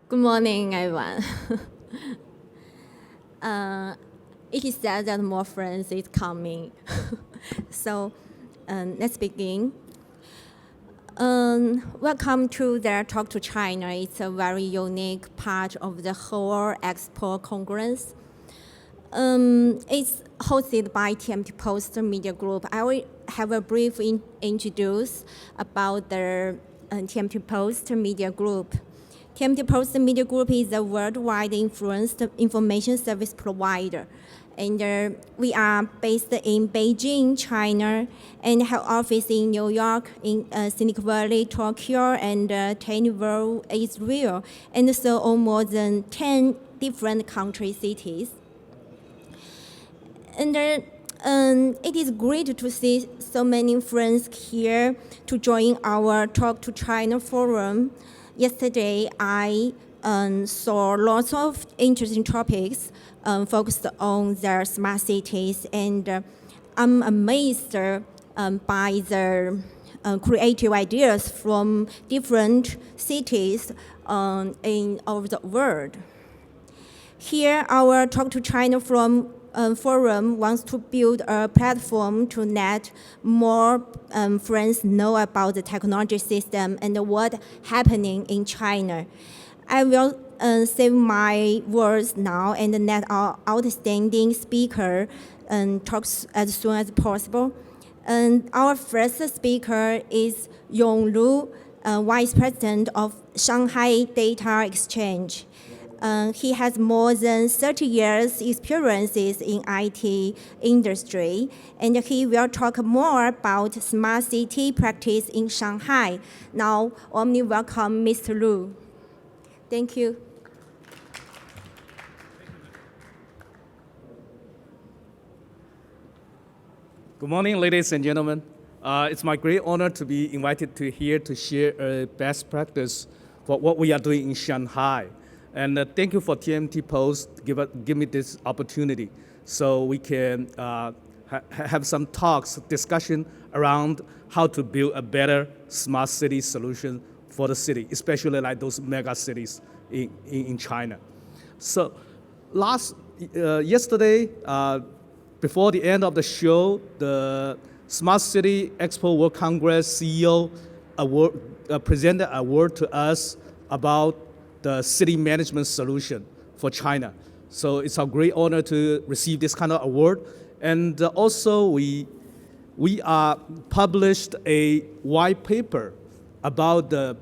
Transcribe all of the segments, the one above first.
Good morning, everyone. It is said that more friends is coming. So let's begin. Welcome to the Talk to China. It's a very unique part of the whole Expo Congress. It's hosted by TMTPost Media Group. I will have a brief introduce about the TMTPost Media Group. TMTPost Media Group is a worldwide influenced information service provider. And we are based in Beijing, China, and have office in New York, in Silicon Valley, Tokyo, and Taiwan, Israel, and so on more than 10 different country cities. And it is great to see so many friends here to join our Talk to China forum. Yesterday, I saw lots of interesting topics focused on their smart cities, and I'm amazed by the creative ideas from different cities in over the world. Here, our Talk to China forum wants to build a platform to let more friends know about the technology system and what's happening in China. I will save my words now and let our outstanding speaker talk as soon as possible. And our first speaker is Yong, Vice President of Shanghai Data Exchange. He has more than 30 years experiences in IT industry, and he will talk more about smart city practice in Shanghai. Now, warmly welcome Mr. Lu. Thank you. Good morning, ladies and gentlemen. It's my great honor to be invited to here to share a best practice for what we are doing in Shanghai. And thank you for TMTPost give me this opportunity so we can have some talks, discussion around how to build a better smart city solution for the city, especially like those mega cities in China. So yesterday, before the end of the show, the Smart City Expo World Congress CEO presented a word to us about the city management solution for China. So it's a great honor to receive this kind of award. And also we published a white paper about the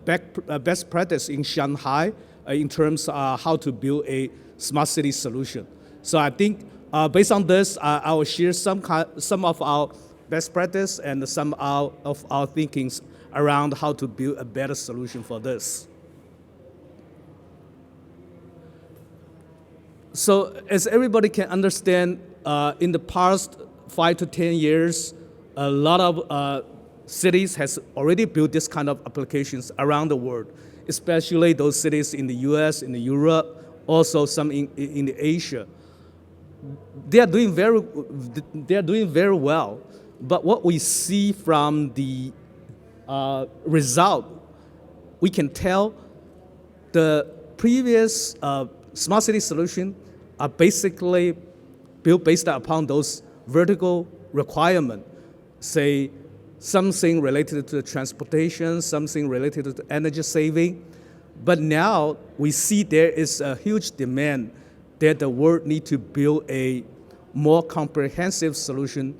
best practice in Shanghai in terms of how to build a smart city solution. So I think based on this, I will share some of our best practice and some of our thinkings around how to build a better solution for this. So as everybody can understand, in the past 5 to 10 years, a lot of cities has already built this kind of applications around the world, especially those cities in the US, in the Europe, also some in the Asia. They are doing very well. But what we see from the result, we can tell the previous smart city solution are basically built based upon those vertical requirements, say something related to transportation, something related to energy saving. But now we see there is a huge demand that the world need to build a more comprehensive solution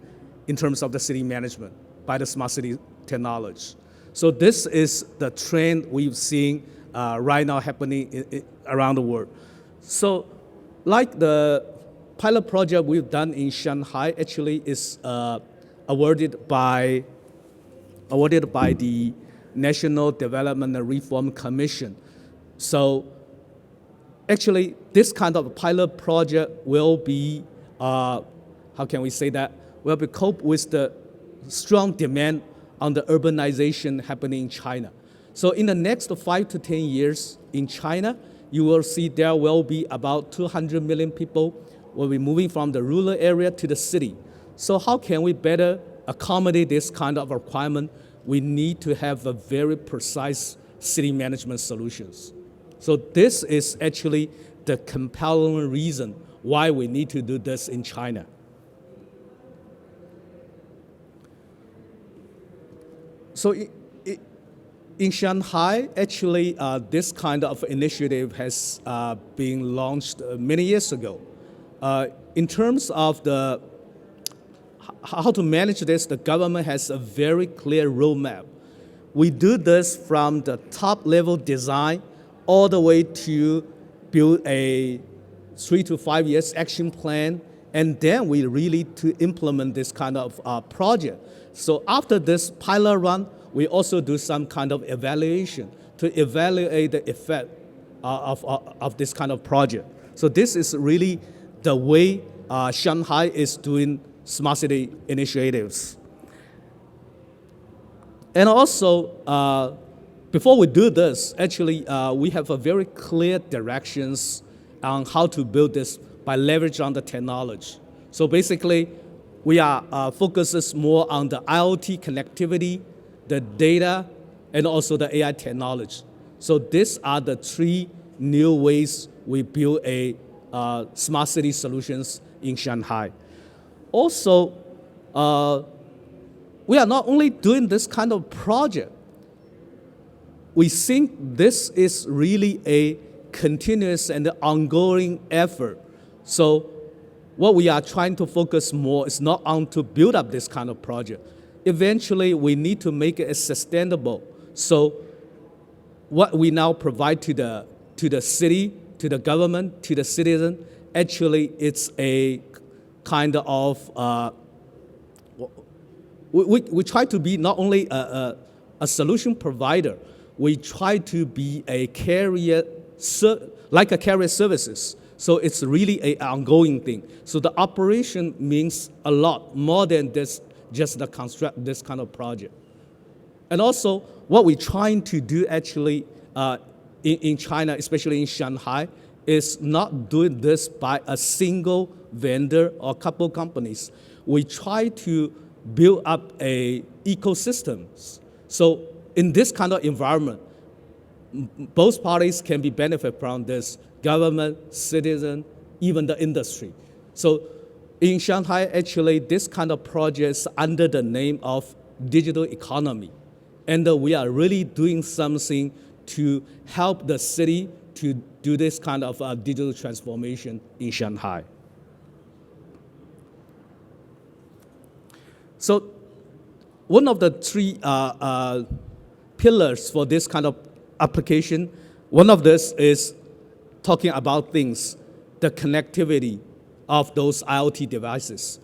in terms of the city management by the smart city technology. So this is the trend we've seen right now happening around the world. So like the pilot project we've done in Shanghai actually is awarded by the National Development and Reform Commission. So actually this kind of pilot project will be, how can we say that, will be cope with the strong demand on the urbanization happening in China. So in the next 5 to 10 years in China, you will see there will be about 200 million people will be moving from the rural area to the city. So how can we better accommodate this kind of requirement? We need to have a very precise city management solutions. So this is actually the compelling reason why we need to do this in China. So in Shanghai, actually, this kind of initiative has been launched many years ago. In terms of how to manage this, the government has a very clear roadmap. We do this from the top level design all the way to build a 3 to 5 years action plan, and then we really to implement this kind of project. So after this pilot run, we also do some kind of evaluation to evaluate the effect of this kind of project. So this is really the way Shanghai is doing smart city initiatives. And also, before we do this, actually, we have a very clear directions on how to build this by leveraging on the technology. So basically, we are focuses more on the IoT connectivity, the data, and also the AI technology. So these are the three new ways we build a smart city solutions in Shanghai. Also, we are not only doing this kind of project, we think this is really a continuous and ongoing effort. So what we are trying to focus more is not on to build up this kind of project. Eventually, we need to make it sustainable. So what we now provide to the city, to the government, to the citizen, actually it's a kind of, we try to be not only a solution provider, we try to be a carrier, like a carrier services. So it's really an ongoing thing. So the operation means a lot more than this, just the construct this kind of project. And also, what we're trying to do actually in China, especially in Shanghai, is not doing this by a single vendor or couple companies. We try to build up a ecosystems. So in this kind of environment, both parties can be benefit from this: government, citizen, even the industry. So in Shanghai, actually, this kind of projects under the name of digital economy. And we are really doing something to help the city to do this kind of digital transformation in Shanghai. So one of the three pillars for this kind of application, one of this is talking about things, the connectivity of those IoT devices.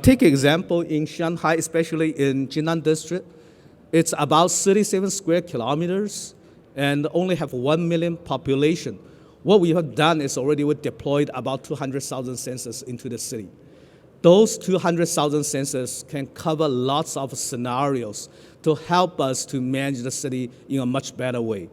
Take an example in Shanghai, especially in Jinan district. It's about 37 square kilometers and only have 1 million population. What we have done is already we deployed about 200,000 sensors into the city. Those 200,000 sensors can cover lots of scenarios to help us to manage the city in a much better way.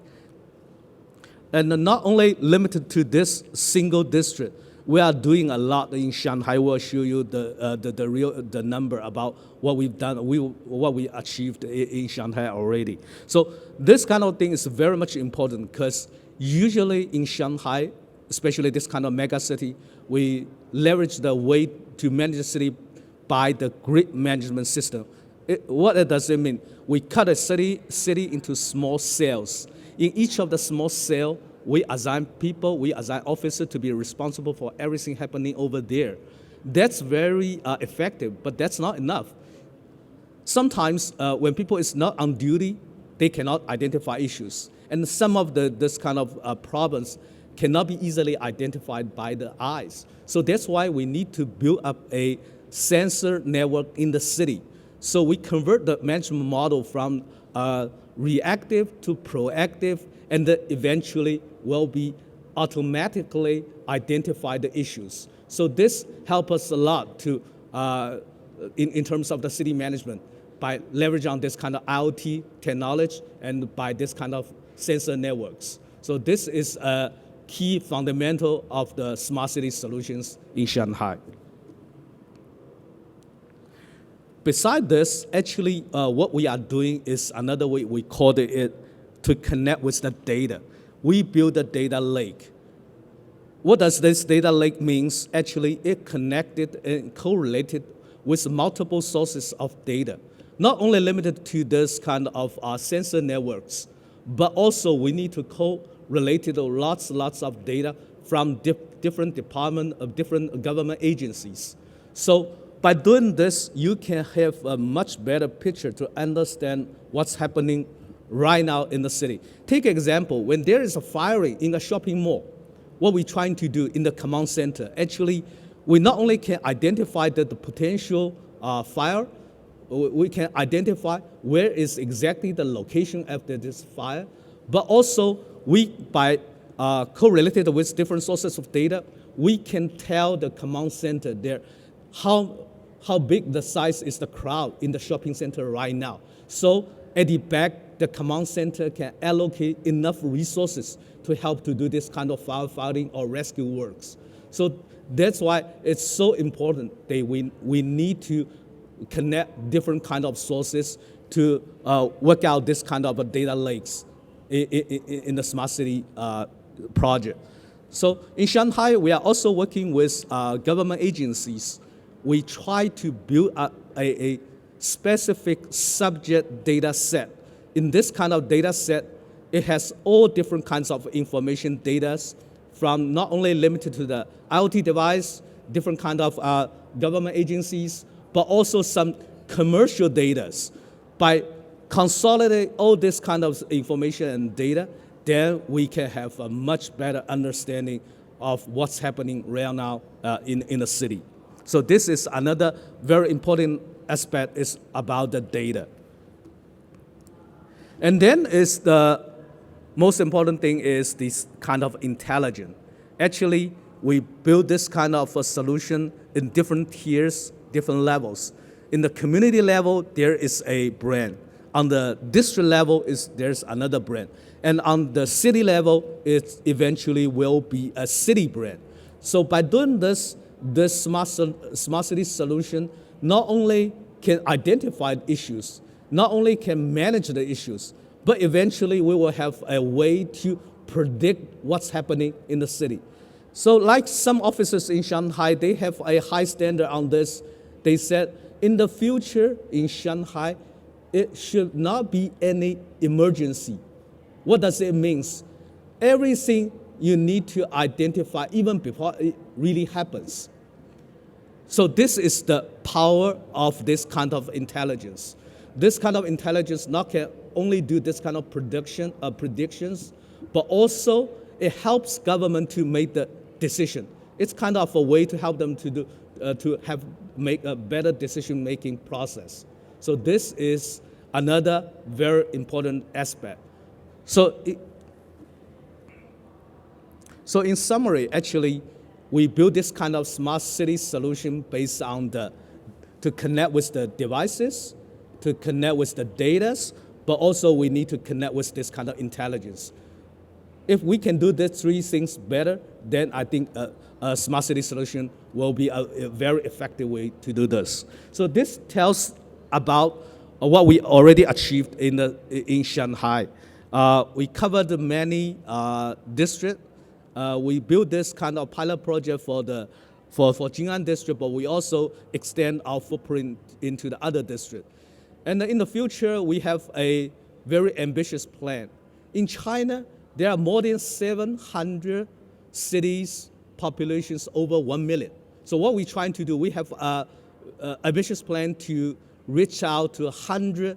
And not only limited to this single district, we are doing a lot in Shanghai. We'll show you the number about what we've done, what we achieved in Shanghai already. So this kind of thing is very much important because usually in Shanghai, especially this kind of mega city, we leverage the way to manage the city by the grid management system. What does it mean? We cut a city into small cells. In each of the small cells, we assign people, we assign officers to be responsible for everything happening over there. That's very effective, but that's not enough. Sometimes when people is not on duty, they cannot identify issues. And some of this kind of problems cannot be easily identified by the eyes. So that's why we need to build up a sensor network in the city. So we convert the management model from reactive to proactive, and then eventually will be automatically identify the issues. So this helps us a lot to, in terms of the city management, by leveraging on this kind of IoT technology and by this kind of sensor networks. So this is a key fundamental of the smart city solutions in Shanghai. Besides this, actually, what we are doing is another way we call it to connect with the data. we build a data lake. What does this data lake means? Actually, it connected and correlated with multiple sources of data, not only limited to this kind of sensor networks, but also we need to correlate lots of data from different departments of different government agencies. So by doing this, you can have a much better picture to understand what's happening right now in the city. Take example, when there is a firing in a shopping mall, what we're trying to do in the command center, actually, we not only can identify the potential fire, we can identify where is exactly the location of this fire, but also we, by correlated with different sources of data, we can tell the command center there how big the size is the crowd in the shopping center right now. So at the back, the command center can allocate enough resources to help to do this kind of firefighting or rescue works. So that's why it's so important that we need to connect different kind of sources to work out this kind of data lakes in the smart city project. So in Shanghai, we are also working with government agencies. We try to build a specific subject data set. In this kind of data set, it has all different kinds of information data, from not only limited to the IoT device, different kind of government agencies, but also some commercial data. By consolidating all this kind of information and data, then we can have a much better understanding of what's happening right now in the city. So this is another very important aspect, is about the data. And then is the most important thing is this kind of intelligence. Actually, we build this kind of a solution in different tiers, different levels. In the community level, there is a brand. On the district level, there's another brand. And on the city level, it eventually will be a city brand. So by doing this smart city solution not only can identify issues, not only can manage the issues, but eventually we will have a way to predict what's happening in the city. So like some officers in Shanghai, they have a high standard on this. They said, in the future in Shanghai, it should not be any emergency. What does it mean? Everything you need to identify even before it really happens. So this is the power of this kind of intelligence. This kind of intelligence not can only do this kind of predictions, but also it helps government to make the decision. It's kind of a way to help them to make a better decision-making process. So this is another very important aspect. So in summary, actually, we build this kind of smart city solution based on to connect with the devices, to connect with the data, but also we need to connect with this kind of intelligence. If we can do these three things better, then I think a smart city solution will be a very effective way to do this. So this tells about what we already achieved in Shanghai. We covered many districts. We built this kind of pilot project for Jing'an district, but we also extend our footprint into the other district. And in the future, we have a very ambitious plan. In China, there are more than 700 cities, populations over 1 million. So what we're trying to do, we have an ambitious plan to reach out to 100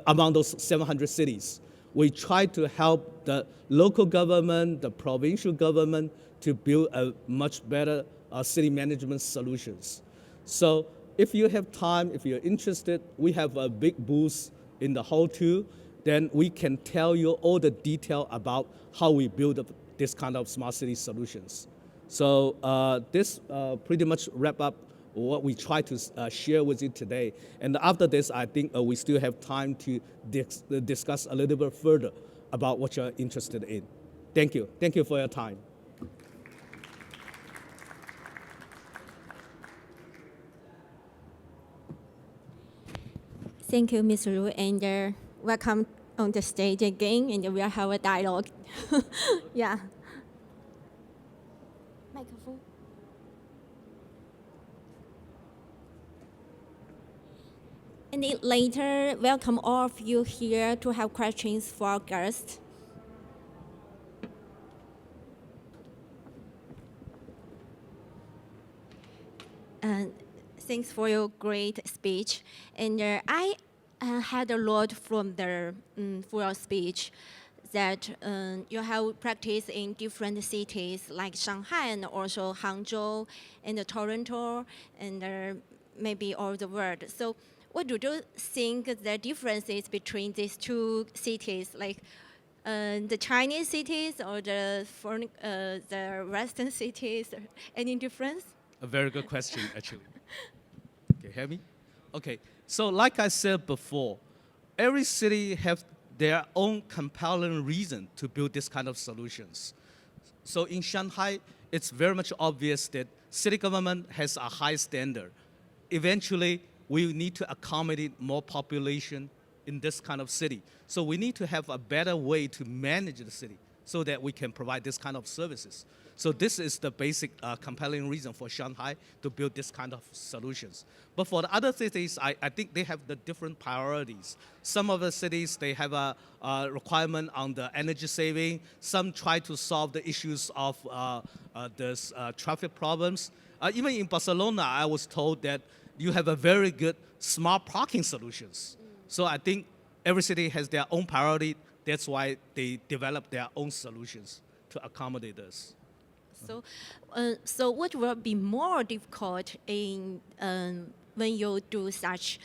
among those 700 cities. We try to help the local government, the provincial government to build a much better city management solutions. So if you have time, if you're interested, we have a big booth in the hall too. Then we can tell you all the detail about how we build this kind of smart city solutions. So this pretty much wrap up what we try to share with you today. And after this, I think we still have time to discuss a little bit further about what you're interested in. Thank you. Thank you for your time. Thank you, Ms. Ru, and welcome on the stage again, and we'll have a dialogue. Yeah. Microphone. And then later, welcome all of you here to have questions for our guests. And thanks for your great speech. And I had a lot from the for your speech that you have practiced in different cities like Shanghai and also Hangzhou and Toronto and maybe all the world. So what do you think the differences between these two cities, like the Chinese cities or the foreign, the Western cities? Any difference? A very good question, actually. Can you hear me? Okay, so like I said before, every city have their own compelling reason to build this kind of solutions. So in Shanghai, it's very much obvious that city government has a high standard. Eventually, we need to accommodate more population in this kind of city. So we need to have a better way to manage the city so that we can provide this kind of services. So this is the basic compelling reason for Shanghai to build this kind of solutions. But for the other cities, I think they have the different priorities. Some of the cities, they have a requirement on the energy saving. Some try to solve the issues of this traffic problems. Even in Barcelona, I was told that you have a very good smart parking solutions. So I think every city has their own priority. That's why they develop their own solutions to accommodate this. So what will be more difficult in when you do such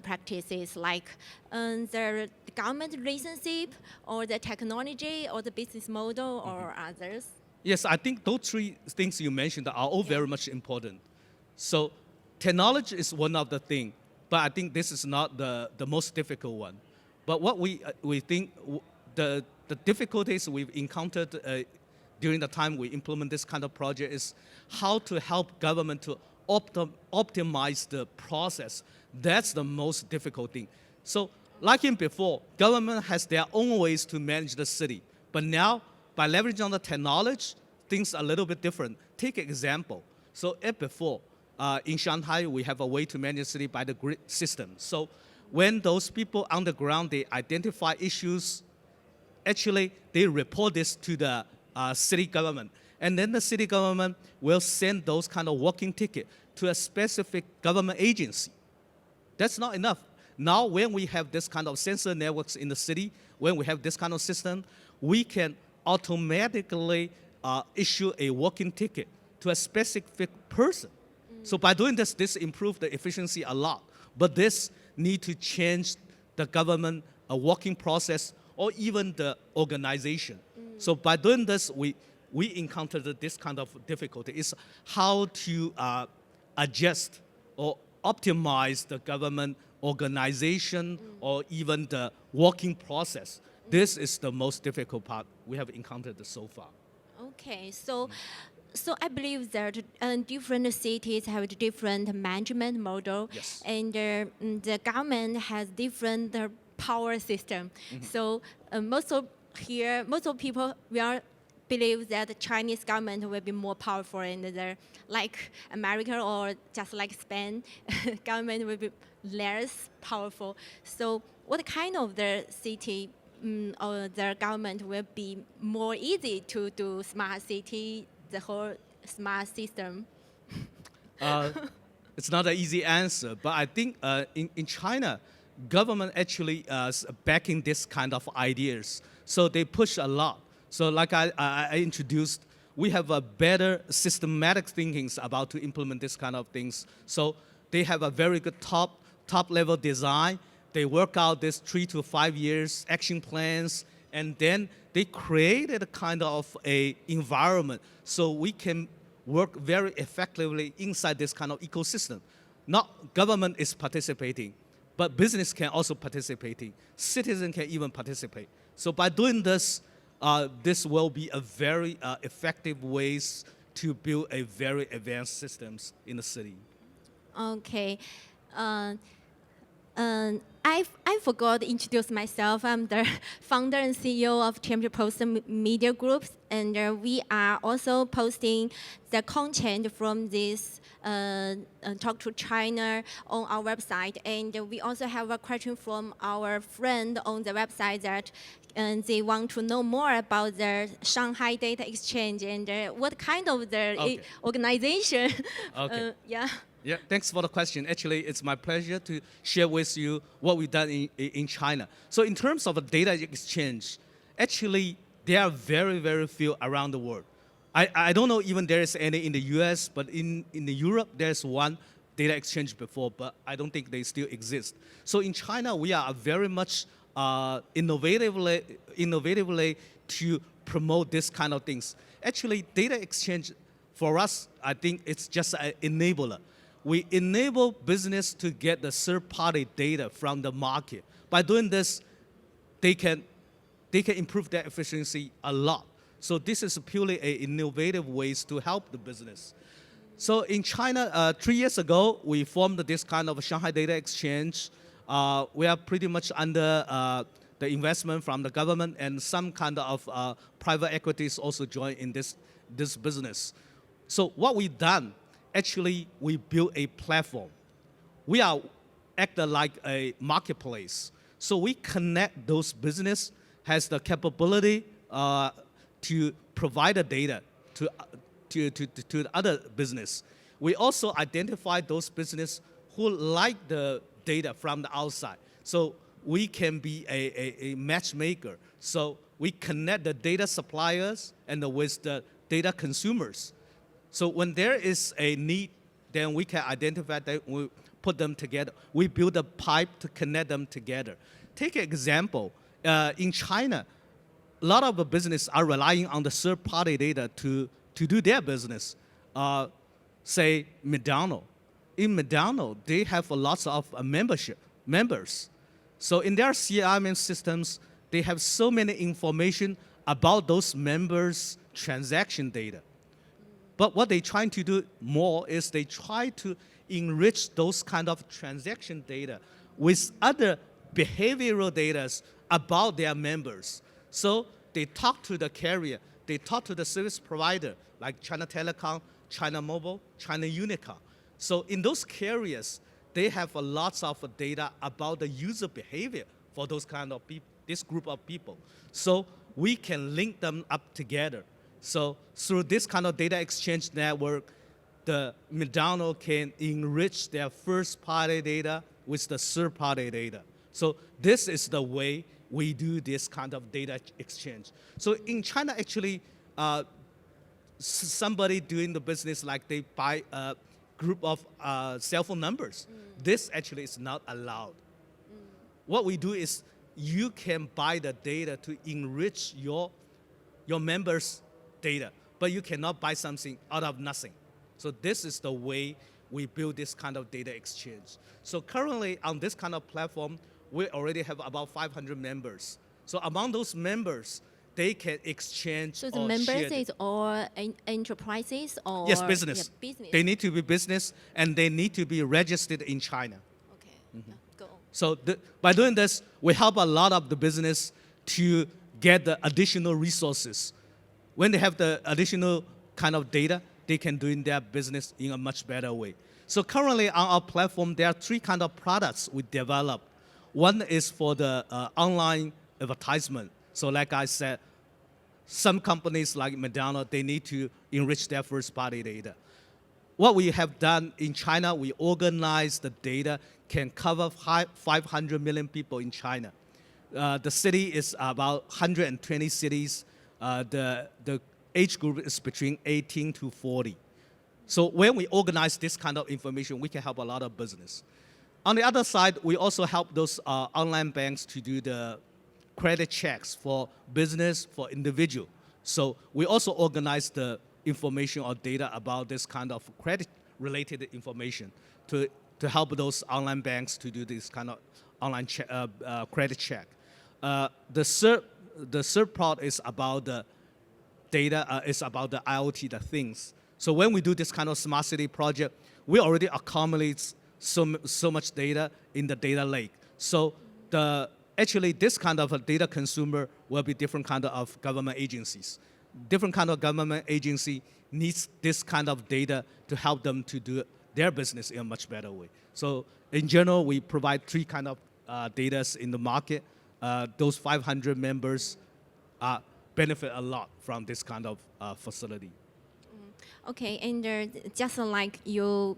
practices, like the government relationship, or the technology, or the business model, or others? Yes, I think those three things you mentioned are all very much important. So technology is one of the things, but I think this is not the most difficult one. But what we think the difficulties we've encountered during the time we implement this kind of project is how to help government to optimize the process. That's the most difficult thing. So like in before, government has their own ways to manage the city. But now, by leveraging on the technology, things are a little bit different. Take an example. So before, in Shanghai, we have a way to manage the city by the grid system. So when those people on the ground, they identify issues, actually, they report this to the city government. And then the city government will send those kind of walking ticket to a specific government agency. That's not enough. Now, when we have this kind of sensor networks in the city, when we have this kind of system, we can automatically issue a walking ticket to a specific person. So by doing this, this improves the efficiency a lot. But this need to change the government working process or even the organization. So by doing this, we encountered this kind of difficulty. It's how to adjust or optimize the government organization or even the working process. This is the most difficult part we have encountered so far. Okay, so I believe that different cities have different management model, Yes. and the government has different power system. So most of people will believe that the Chinese government will be more powerful, and like America or just like Spain, government will be less powerful. So what kind of the city or the government will be more easy to do smart city, the whole smart system? It's not an easy answer, but I think in China, government actually is backing this kind of ideas. So they push a lot. So like I introduced, we have a better systematic thinkings about to implement this kind of things. So they have a very good top level design. They work out this 3 to 5 years action plans, and then they created a kind of a environment so we can work very effectively inside this kind of ecosystem. Not government is participating, but business can also participate. Citizens can even participate. So by doing this, this will be a very effective ways to build a very advanced systems in the city. Okay. I forgot to introduce myself. I'm the founder and CEO of TMTPost Media Group, and we are also posting the content from this Talk to China on our website. And we also have a question from our friend on the website that they want to know more about the Shanghai Data Exchange and what kind of the Okay. organization. Okay. Yeah. Yeah, thanks for the question. Actually, it's my pleasure to share with you what we've done in China. So in terms of a data exchange, actually, there are very, very few around the world. I don't know even there is any in the US, but in the Europe, there's one data exchange before, but I don't think they still exist. So in China, we are very much innovatively to promote this kind of things. Actually, data exchange, for us, I think it's just an enabler. We enable business to get the third-party data from the market. By doing this, they can improve their efficiency a lot. So this is purely an innovative ways to help the business. So in China, 3 years ago, we formed this kind of Shanghai Data Exchange. We are pretty much under the investment from the government, and some kind of private equities also join in this business. So what we've done, actually, we built a platform. We are acting like a marketplace. So we connect those business has the capability to provide the data to the other business. We also identify those business who like the data from the outside. So we can be a matchmaker. So we connect the data suppliers and with the data consumers. So when there is a need, then we can identify that, we put them together. We build a pipe to connect them together. Take an example. In China, a lot of the business are relying on the third-party data to do their business. Say McDonald's. In McDonald's, they have lots of members. So in their CRM systems, they have so many information about those members' transaction data. But what they're trying to do more is they try to enrich those kind of transaction data with other behavioral data about their members. So they talk to the carrier, they talk to the service provider, like China Telecom, China Mobile, China Unicom. So in those carriers, they have lots of data about the user behavior for those kind of people, this group of people. So we can link them up together. So through this kind of data exchange network, the McDonald's can enrich their first-party data with the third-party data. So this is the way we do this kind of data exchange. So in China, actually, somebody doing the business like they buy a group of cell phone numbers. This actually is not allowed. What we do is you can buy the data to enrich your members' data, but you cannot buy something out of nothing. So this is the way we build this kind of data exchange. So currently on this kind of platform, we already have about 500 members. So among those members, they can exchange So the or members share is all enterprises or Yes, business. Yeah, business. They need to be business, and they need to be registered in China. Okay. Yeah, go. So by doing this, we help a lot of the business to get the additional resources. When they have the additional kind of data, they can do in their business in a much better way. So currently on our platform, there are 3 kind of products we develop. One is for the online advertisement. So like I said, some companies like McDonald's, they need to enrich their first-party data. What we have done in China, we organize the data, can cover 500 million people in China. The city is about 120 cities. The age group is between 18 to 40. So when we organize this kind of information, we can help a lot of business. On the other side, we also help those online banks to do the credit checks for business, for individual. So we also organize the information or data about this kind of credit-related information to help those online banks to do this kind of online credit check. The third part is about the data, is about the IoT, the things. So when we do this kind of smart city project, we already accumulate so much data in the data lake. So actually this kind of a data consumer will be different kind of government agencies. Different kind of government agency needs this kind of data to help them to do their business in a much better way. So in general, we provide three kind of data in the market. Those 500 members benefit a lot from this kind of facility. Okay, and just like you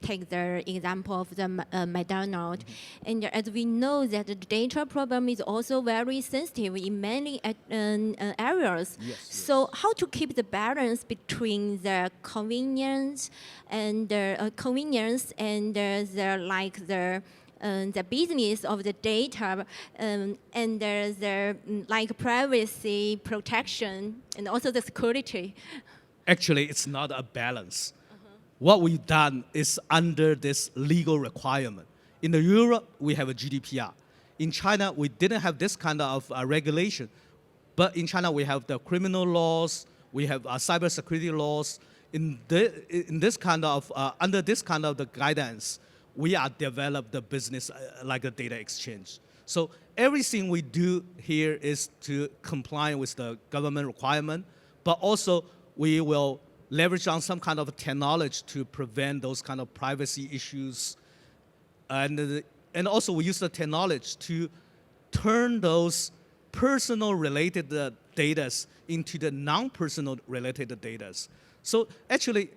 take the example of the McDonald's, and as we know that the data problem is also very sensitive in many areas. So how to keep the balance between the convenience and the the business of the data and the like privacy protection and also the security? Actually, it's not a balance. What we've done is under this legal requirement. In Europe, we have a GDPR. In China, we didn't have this kind of regulation. But in China, we have the criminal laws, we have cybersecurity laws. Under this kind of the guidance, we are developed the business like a data exchange. So everything we do here is to comply with the government requirement, but also we will leverage on some kind of technology to prevent those kind of privacy issues. And also we use the technology to turn those personal related data into the non-personal related data. So actually,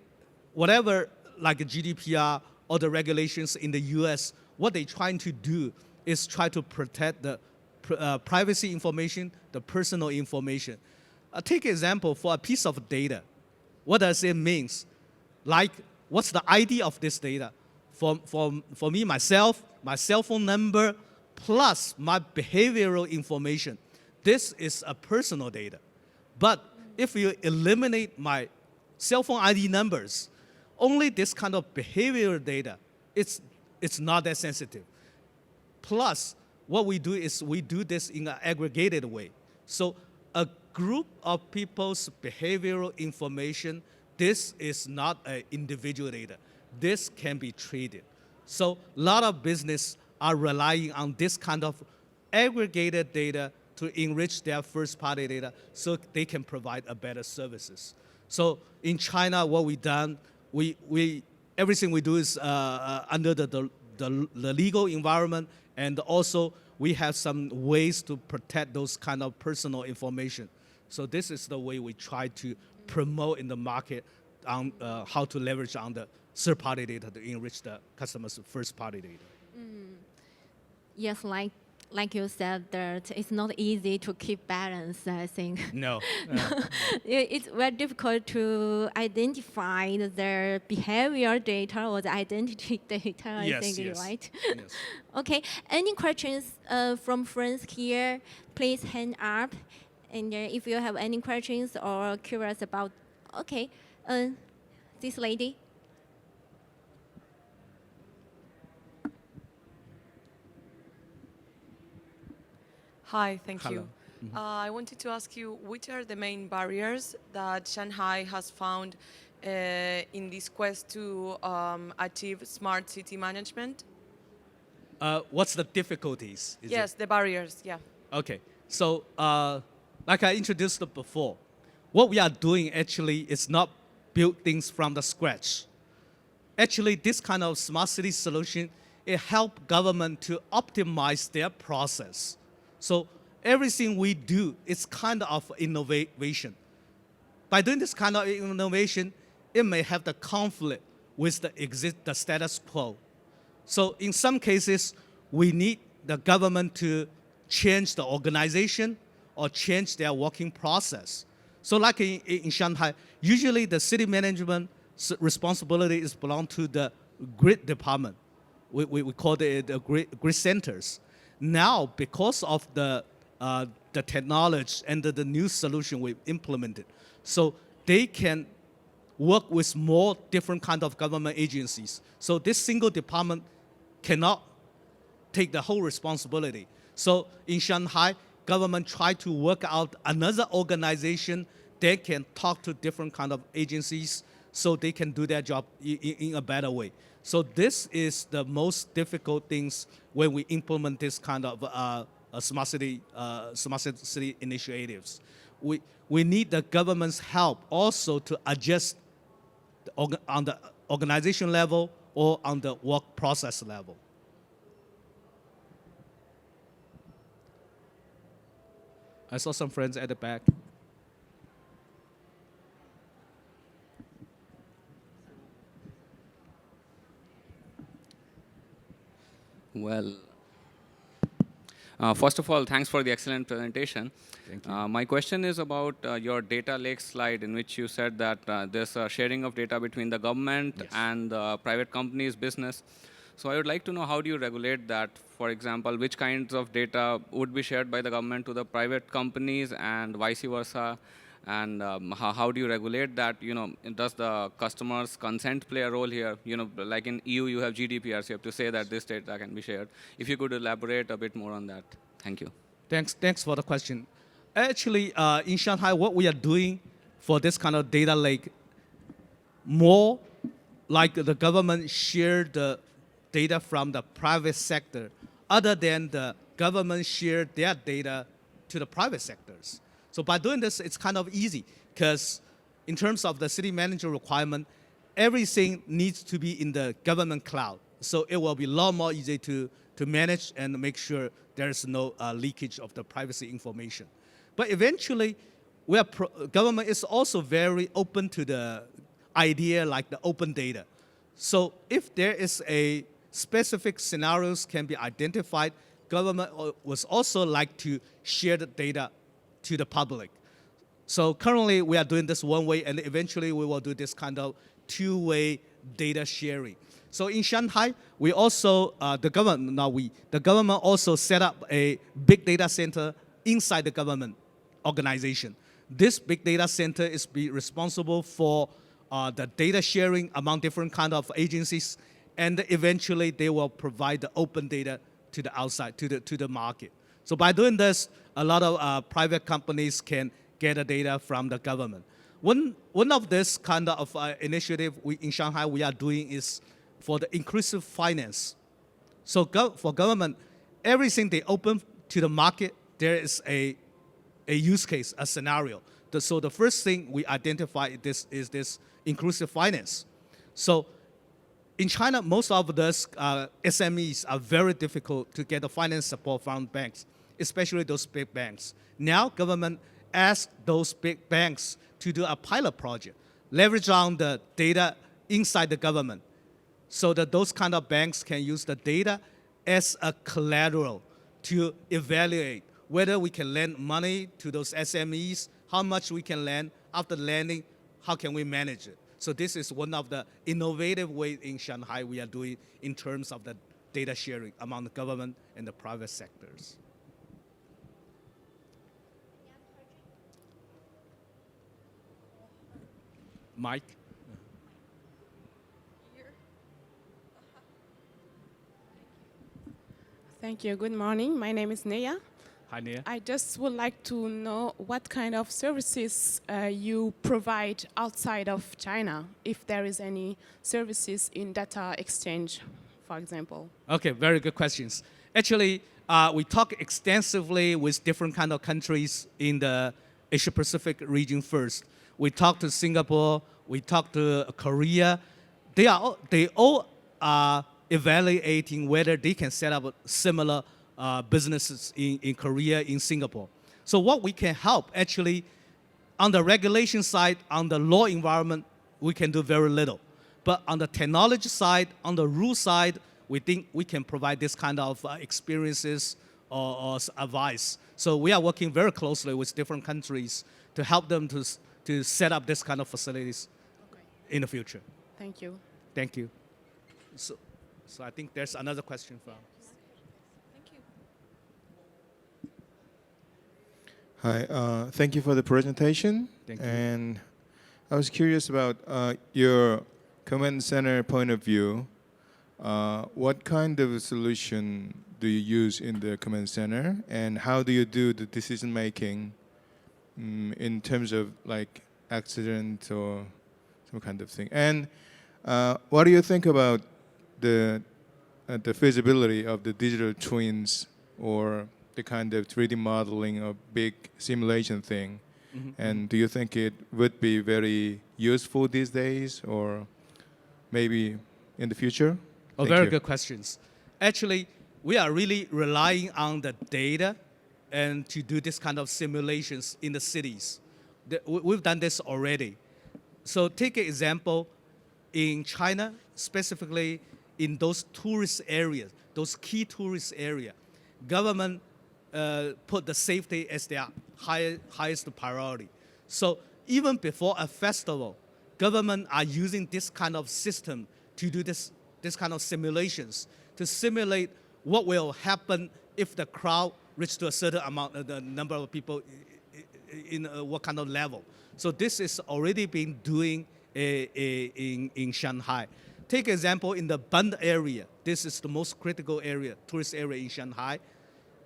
whatever like GDPR or the regulations in the US, what they're trying to do is try to protect the privacy information, the personal information. Take an example for a piece of data. What does it mean? Like, what's the ID of this data? For me, myself, my cell phone number, plus my behavioral information. This is a personal data. But if you eliminate my cell phone ID numbers, only this kind of behavioral data, it's not that sensitive. Plus, what we do is we do this in an aggregated way. So a group of people's behavioral information, this is not an individual data. This can be traded. So a lot of business are relying on this kind of aggregated data to enrich their first-party data so they can provide a better services. So in China, what we've done, everything we do is under the legal environment, and also we have some ways to protect those kind of personal information. So this is the way we try to promote in the market on how to leverage on the third-party data to enrich the customer's first-party data. Yes, like you said, that it's not easy to keep balance, I think. No. It's very difficult to identify the behavior data or the identity data, I think, right? Yes. Okay, any questions from friends here, please hand up. And if you have any questions or curious about, okay, this lady. Hi, thank Hello. you. I wanted to ask you, which are the main barriers that Shanghai has found in this quest to achieve smart city management? What's the difficulties? Yes, the barriers, yeah. Okay, so like I introduced before, what we are doing actually is not build things from the scratch. Actually, this kind of smart city solution, it helps government to optimize their process. So everything we do is kind of innovation. By doing this kind of innovation, it may have the conflict with the status quo. So in some cases, we need the government to change the organization or change their working process. So like in Shanghai, usually the city management responsibility is belong to the grid department. We call it the grid centers. Now, because of the technology and the new solution we've implemented, so they can work with more different kind of government agencies. So this single department cannot take the whole responsibility. So in Shanghai, government try to work out another organization that can talk to different kind of agencies so they can do their job in a better way. So this is the most difficult things when we implement this kind of smart city initiatives. We need the government's help also to adjust on the organization level or on the work process level. I saw some friends at the back. Well, first of all, thanks for the excellent presentation. Thank you. My question is about your data lake slide, in which you said that there's a sharing of data between the government Yes. and the private companies' business. So I would like to know, how do you regulate that? For example, which kinds of data would be shared by the government to the private companies and vice versa? And how do you regulate that? Does the customer's consent play a role here? Like in EU, you have GDPR, so you have to say that this data can be shared. If you could elaborate a bit more on that. Thank you. Thanks for the question. Actually, in Shanghai, what we are doing for this kind of data lake, more like the government share the data from the private sector, other than the government share their data to the private sectors. So by doing this, it's kind of easy, because in terms of the city manager requirement, everything needs to be in the government cloud. So it will be a lot more easy to manage and make sure there's no leakage of the privacy information. But eventually, government is also very open to the idea like the open data. So if there is a specific scenarios can be identified, government was also like to share the data to the public. So currently we are doing this one way, and eventually we will do this kind of two-way data sharing. So in Shanghai, we also the government also set up a big data center inside the government organization. This big data center is be responsible for the data sharing among different kind of agencies, and eventually they will provide the open data to the outside, to the market. So by doing this, a lot of private companies can get the data from the government. One of this kind of initiative in Shanghai we are doing is for the inclusive finance. So for government, everything they open to the market, there is a use case, a scenario. So the first thing we identify is this inclusive finance. So in China, most of those SMEs are very difficult to get the finance support from banks, especially those big banks. Now, government asks those big banks to do a pilot project, leverage on the data inside the government, so that those kind of banks can use the data as a collateral to evaluate whether we can lend money to those SMEs, how much we can lend, after lending, how can we manage it. So this is one of the innovative ways in Shanghai we are doing in terms of the data sharing among the government and the private sectors. Mike? Thank you. Good morning. My name is Neya. Hi, Nia. I just would like to know what kind of services you provide outside of China, if there is any services in data exchange, for example. Okay, very good questions. Actually, we talk extensively with different kind of countries in the Asia Pacific region first. We talked to Singapore, we talked to Korea. They all are evaluating whether they can set up similar businesses in Korea, in Singapore. So what we can help, actually, on the regulation side, on the law environment, we can do very little. But on the technology side, on the rule side, we think we can provide this kind of experiences or advice. So we are working very closely with different countries to help them to set up this kind of facilities in the future. Thank you. Thank you. So I think there's another question from. Hi, thank you for the presentation. Thank you. And I was curious about your command center point of view. What kind of solution do you use in the command center, and how do you do the decision making in terms of like accident or some kind of thing. And what do you think about the feasibility of the digital twins or the kind of 3D modeling or big simulation thing? And do you think it would be very useful these days or maybe in the future? Oh, Thank very you. good questions. Actually, we are really relying on the data and to do this kind of simulations in the cities. We've done this already. So take an example in China, specifically in those tourist areas, those key tourist areas, government put the safety as their highest priority. So even before a festival, government are using this kind of system to do this kind of simulations, to simulate what will happen if the crowd reaches to a certain amount, the number of people in what kind of level. So this is already being doing in Shanghai. Take example in the Bund area. This is the most critical area, tourist area in Shanghai.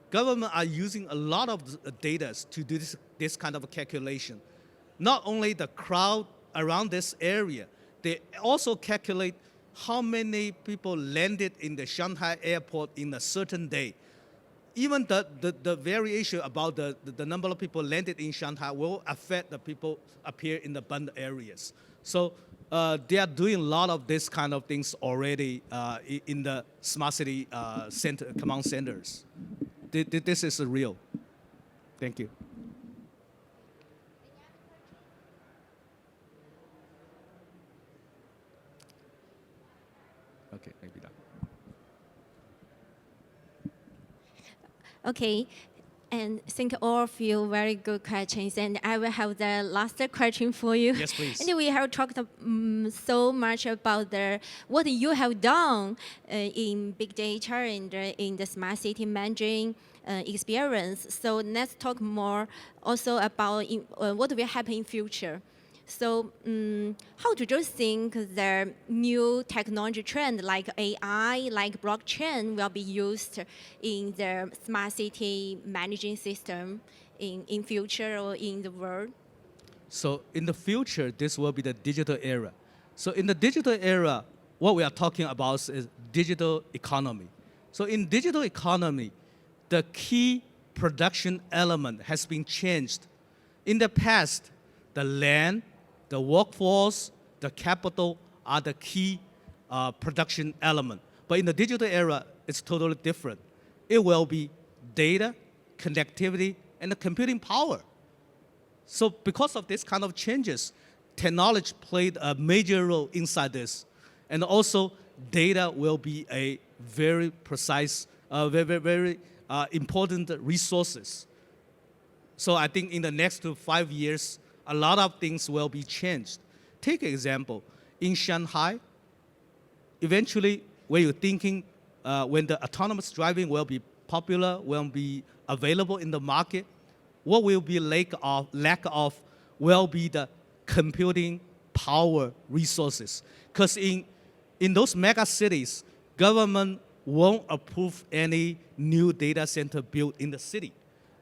Government are using a lot of data to do this kind of calculation. Not only the crowd around this area, they also calculate how many people landed in the Shanghai airport in a certain day. Even the variation about the number of people landed in Shanghai will affect the people appear in the Bund areas. So they are doing a lot of this kind of things already in the smart city command centers. This is real. Thank you. Okay, maybe that. Okay, and thank all of you, very good questions. And I will have the last question for you. Yes, please. And we have talked so much about what you have done in big data and in the smart city managing experience. So let's talk more also about what will happen in future. So how do you think the new technology trend like AI, like blockchain will be used in the smart city managing system in future or in the world? So in the future, this will be the digital era. So in the digital era, what we are talking about is digital economy. So in digital economy, the key production element has been changed. In the past, the land, the workforce, the capital are the key production element. But in the digital era, it's totally different. It will be data, connectivity, and the computing power. So because of this kind of changes, technology played a major role inside this. And also, data will be a very precise, very important resources. So I think in the next 5 years, a lot of things will be changed. Take an example. In Shanghai, eventually, when you're thinking when the autonomous driving will be popular, will be available in the market, what will be lack of will be the computing power resources. Because in those mega cities, government won't approve any new data center built in the city.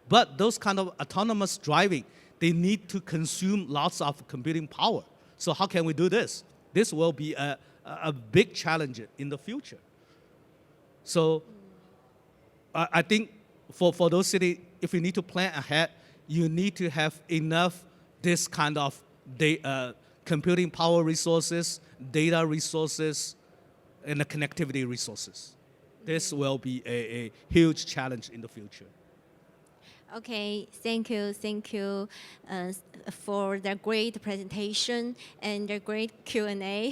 But those kind of autonomous driving, they need to consume lots of computing power. So how can we do this? This will be a big challenge in the future. So I think for those cities, if you need to plan ahead, you need to have enough this kind of computing power resources, data resources, and the connectivity resources. This will be a huge challenge in the future. Okay, thank you for the great presentation and the great Q&A.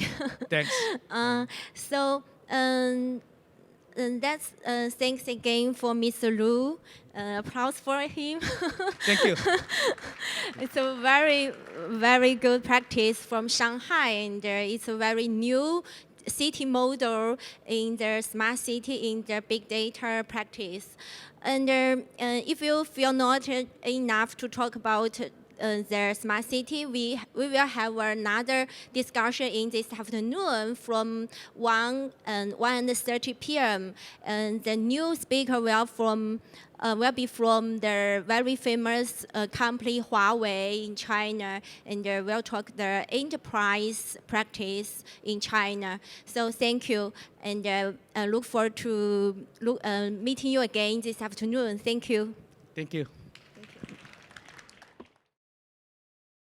Thanks. That's thanks again for Mr. Lu. Applause for him. Thank you. It's a very, very good practice from Shanghai, and it's a very new city model in the smart city, in the big data practice. And if you feel not enough to talk about the smart city. We will have another discussion in this afternoon from 1:30 p.m. And the new speaker will be from the very famous company Huawei in China, and we'll talk the enterprise practice in China. So thank you, and look forward to meeting you again this afternoon. Thank you. Thank you.